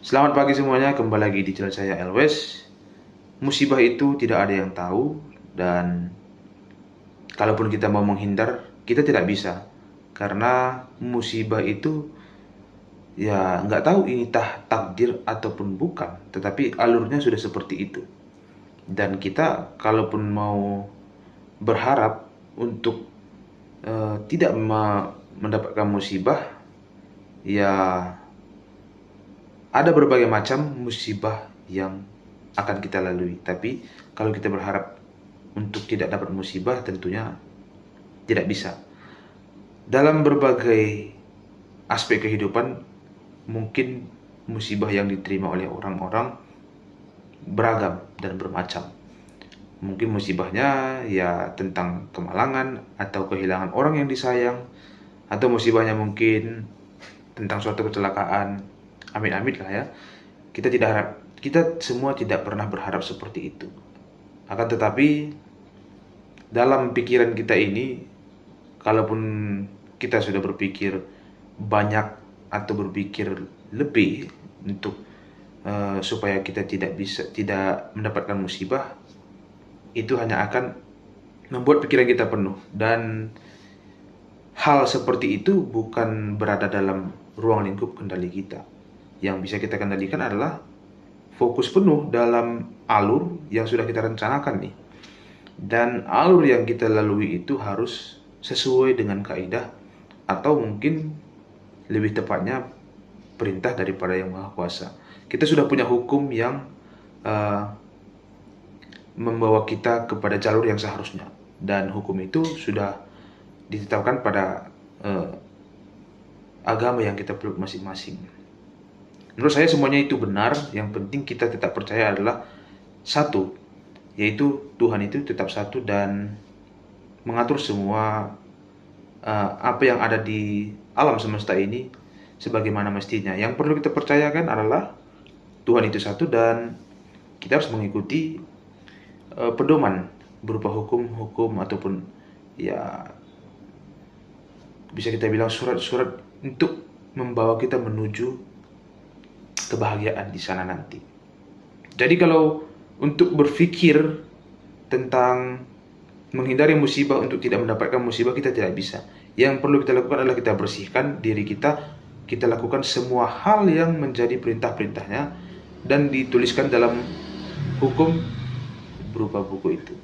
Selamat pagi semuanya, kembali lagi di channel saya Elwes. Musibah itu tidak ada yang tahu, dan kalaupun kita mau menghindar, kita tidak bisa. Karena musibah itu ya nggak tahu ini takdir ataupun bukan, tetapi alurnya sudah seperti itu. Dan kita kalaupun mau berharap untuk tidak mendapatkan musibah, ya ada berbagai macam musibah yang akan kita lalui. Tapi kalau kita berharap untuk tidak dapat musibah, tentunya tidak bisa. Dalam berbagai aspek kehidupan, mungkin musibah yang diterima oleh orang-orang beragam dan bermacam. Mungkin musibahnya ya tentang kemalangan atau kehilangan orang yang disayang, atau musibahnya mungkin tentang suatu kecelakaan. Amit-amit lah ya. Kita semua tidak pernah berharap seperti itu. Akan tetapi dalam pikiran kita ini, kalaupun kita sudah berpikir banyak atau berpikir lebih untuk supaya kita tidak mendapatkan musibah, itu hanya akan membuat pikiran kita penuh. Dan hal seperti itu bukan berada dalam ruang lingkup kendali kita. Yang bisa kita kendalikan adalah fokus penuh dalam alur yang sudah kita rencanakan nih. Dan alur yang kita lalui itu harus sesuai dengan kaidah, atau mungkin lebih tepatnya perintah daripada Yang Maha Kuasa. Kita sudah punya hukum yang membawa kita kepada jalur yang seharusnya, dan hukum itu sudah ditetapkan pada agama yang kita peluk masing-masing. Menurut saya semuanya itu benar. Yang penting kita tetap percaya adalah satu, yaitu Tuhan itu tetap satu dan mengatur semua apa yang ada di alam semesta ini sebagaimana mestinya. Yang perlu kita percayakan adalah Tuhan itu satu, dan kita harus mengikuti pedoman berupa hukum-hukum ataupun ya bisa kita bilang surat-surat untuk membawa kita menuju kebahagiaan di sana nanti. Jadi kalau untuk berpikir tentang menghindari musibah untuk tidak mendapatkan musibah, kita tidak bisa. Yang perlu kita lakukan adalah kita bersihkan diri kita lakukan semua hal yang menjadi perintah-perintahnya dan dituliskan dalam hukum berupa buku itu.